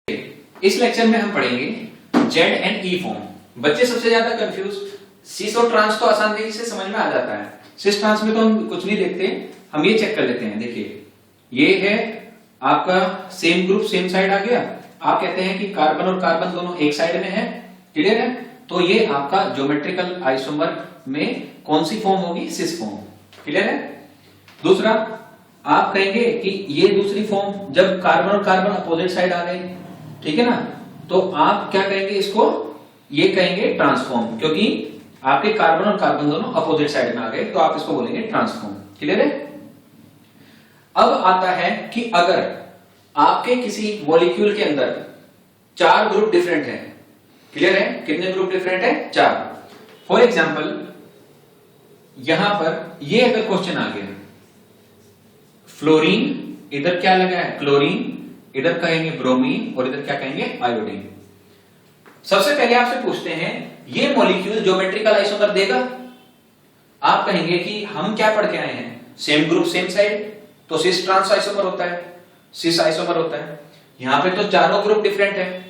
इस लेक्चर में हम पढ़ेंगे जेड एंड ई फॉर्म। बच्चे सबसे ज्यादा कंफ्यूज, सिस और ट्रांस तो आसानी से समझ में आ जाता है। सिस ट्रांस में तो हम कुछ नहीं देखते, हम ये चेक कर लेते हैं। देखिए ये है आपका सेम ग्रुप सेम साइड आ गया। आप कहते हैं कि कार्बन और कार्बन दोनों एक साइड में है, क्लियर है। तो ये आपका ज्योमेट्रिकल आइसोमर में कौन सी फॉर्म होगी? सिस फॉर्म, क्लियर है। दूसरा आप कहेंगे कि ये दूसरी फॉर्म जब कार्बन और कार्बन अपोजिट साइड आ गए, ठीक है ना, तो आप क्या कहेंगे इसको? ये कहेंगे ट्रांसफॉर्म, क्योंकि आपके कार्बन और कार्बन दोनों अपोजिट साइड में आ गए, तो आप इसको बोलेंगे ट्रांसफॉर्म, क्लियर है। अब आता है कि अगर आपके किसी मॉलिक्यूल के अंदर चार ग्रुप डिफरेंट है, क्लियर है, कितने ग्रुप डिफरेंट है? चार। फॉर एग्जाम्पल यहां पर ये अगर क्वेश्चन आ गया, फ्लोरीन, इधर क्या लगा है? क्लोरीन, इधर कहेंगे ब्रोमीन और इधर क्या कहेंगे? आयोडीन। सबसे पहले आपसे पूछते हैं ये मॉलिक्यूल ज्योमेट्रिकल आइसोमर देगा? आप कहेंगे कि हम क्या पढ़ के आए हैं, सेम ग्रुप सेम साइड, तो सिस ट्रांस आइसोमर होता है, सिस आइसोमर होता है। यहां पे तो चारों ग्रुप डिफरेंट है,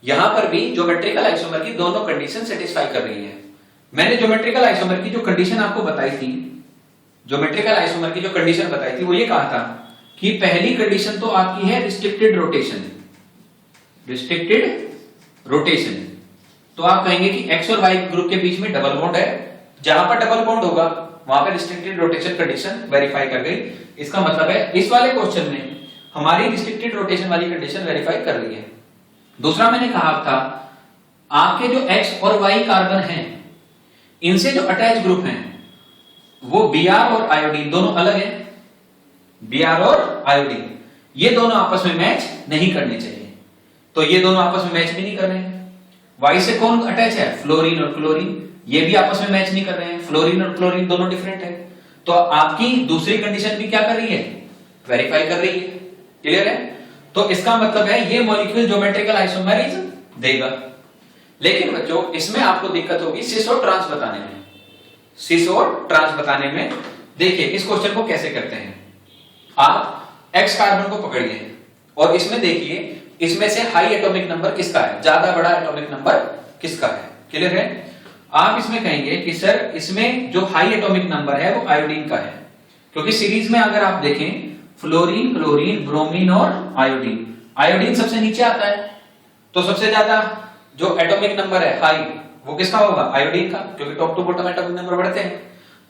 यहां पर भी ज्योमेट्रिकल आइसोमर की दोनों कंडीशन सेटिस्फाई कर रही है। मैंने ज्योमेट्रिकल आइसोमर की जो कंडीशन आपको बताई थी, ज्योमेट्रिकल आइसोमर की जो कंडीशन बताई थी वो ये कहा था कि पहली कंडीशन तो आपकी है रिस्ट्रिक्टेड रोटेशन, रिस्ट्रिक्टेड रोटेशन। तो आप कहेंगे कि एक्स और वाई ग्रुप के बीच में डबल बॉन्ड है, जहां पर डबल बॉन्ड होगा वहां पर रिस्ट्रिक्टेड रोटेशन कंडीशन वेरीफाई कर गई। इसका मतलब है इस वाले क्वेश्चन में हमारी रिस्ट्रिक्टेड रोटेशन वाली कंडीशन वेरीफाई कर रही है। दूसरा मैंने कहा था आपके जो एक्स और वाई कार्बन हैं, इनसे जो अटैच ग्रुप हैं वो Br और आयोडीन दोनों अलग हैं। Br और आयोडीन ये दोनों आपस में मैच नहीं करने चाहिए, तो ये दोनों आपस में मैच भी नहीं कर रहे हैं। Y से कौन अटैच है? फ्लोरीन और क्लोरीन, ये भी आपस में मैच नहीं कर रहे हैं। फ्लोरीन और क्लोरीन दोनों डिफरेंट है, तो आपकी दूसरी कंडीशन भी क्या कर रही है? वेरीफाई कर रही है, क्लियर है। तो इसका मतलब है ये मॉलिक्यूल ज्योमेट्रिकल आइसोमरिज्म देगा। लेकिन बच्चों इसमें आपको दिक्कत होगी सिस और ट्रांस बताने में। सिस और ट्रांस बताने में देखिए इस क्वेश्चन को कैसे करते हैं। आप एक्स कार्बन को पकड़िए और इसमें देखिए इसमें से हाई एटॉमिक नंबर किसका है, ज्यादा बड़ा एटॉमिक नंबर किसका है, क्लियर है। आप इसमें कहेंगे कि सर इसमें जो हाई एटॉमिक नंबर है वो आयोडीन का है, क्योंकि सीरीज में अगर आप देखें फ्लोरीन, क्लोरीन, ब्रोमीन और आयोडीन, आयोडीन सबसे नीचे आता है, तो सबसे ज्यादा जो एटॉमिक नंबर है हाई वो किसका होगा? आयोडीन का, क्योंकि top to bottom atomic number बढ़ते हैं।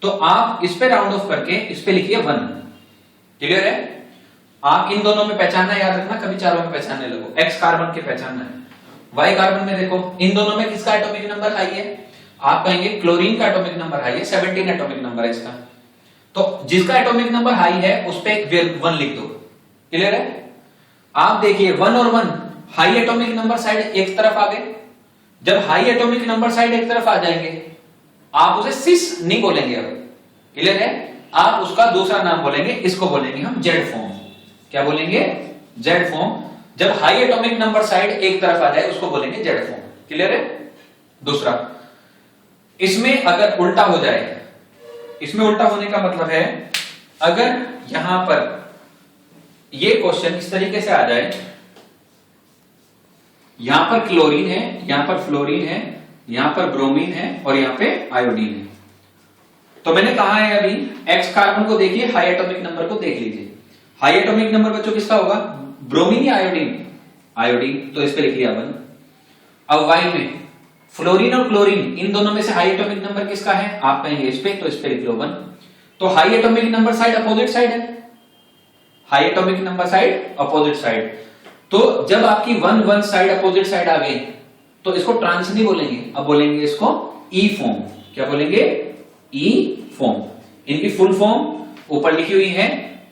तो आप इस पे राउंड ऑफ करके इस पे लिखिए 1, क्लियर है। आप इन दोनों में पहचानना याद रखना, कभी चारों में पहचानने लगो। एक्स कार्बन के पहचानना है, वाई कार्बन में देखो इन दोनों में किसका एटॉमिक नंबर हाई है? आप कहेंगे क्लोरीन का एटॉमिक नंबर हाई है, 17 एटॉमिक नंबर है इसका। तो जिसका एटॉमिक नंबर हाई है उस पे 1 लिख दो, क्लियर है। आप देखिए 1 और 1 हाई एटॉमिक नंबर साइड एक तरफ आ गए। जब हाई एटॉमिक नंबर साइड एक तरफ आ जाएंगे आप उसे सिस नहीं बोलेंगे अब, क्लियर है। आप उसका दूसरा नाम बोलेंगे, इसको बोलेंगे हम जेड फॉर्म। क्या बोलेंगे? Z form. जब हाई एटॉमिक नंबर साइड एक तरफ आ जाए उसको बोलेंगे जेड फॉर्म, क्लियर है। दूसरा इसमें अगर उल्टा हो जाए, इसमें उल्टा होने का मतलब है अगर यहां पर ये क्वेश्चन इस तरीके से आ जाए, यहां पर क्लोरीन है, यहां पर फ्लोरीन है, यहां पर ब्रोमीन है और यहां पे आयोडीन है। तो मैंने कहा है अभी एक्स कार्बन को देखिए, हाई एटॉमिक नंबर को देख लीजिए। हाई एटॉमिक नंबर बच्चों किसका होगा? ब्रोमीन या आयोडीन? आयोडीन, तो इस पे लिख लिया 1। अब वाई में फ्लोरीन और क्लोरीन इन दोनों में से हाई एटॉमिक नंबर किसका है? आप कहेंगे इस पे, तो इस पे लिख लो 1। तो high atomic number side opposite side है, high atomic number side opposite side. तो जब आपकी 1 1 साइड अपोजिट साइड आ गई तो इसको ट्रांस नहीं बोलेंगे, अब बोलेंगे इसको ई फॉर्म। क्या बोलेंगे? ई फॉर्म। इनकी फुल फॉर्म ऊपर लिखी हुई है,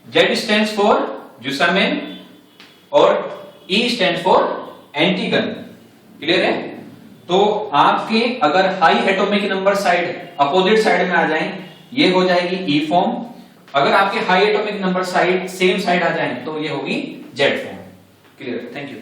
जेड स्टैंड्स फॉर जुसामेन और ई स्टैंड्स फॉर एंटीगन, क्लियर है। तो आपके अगर high atomic number side opposite side में आ जाए ये हो जाएगी ई फॉर्म। अगर आपके high atomic number side same side आ जाए तो ये होगी Z form, clear. Thank you.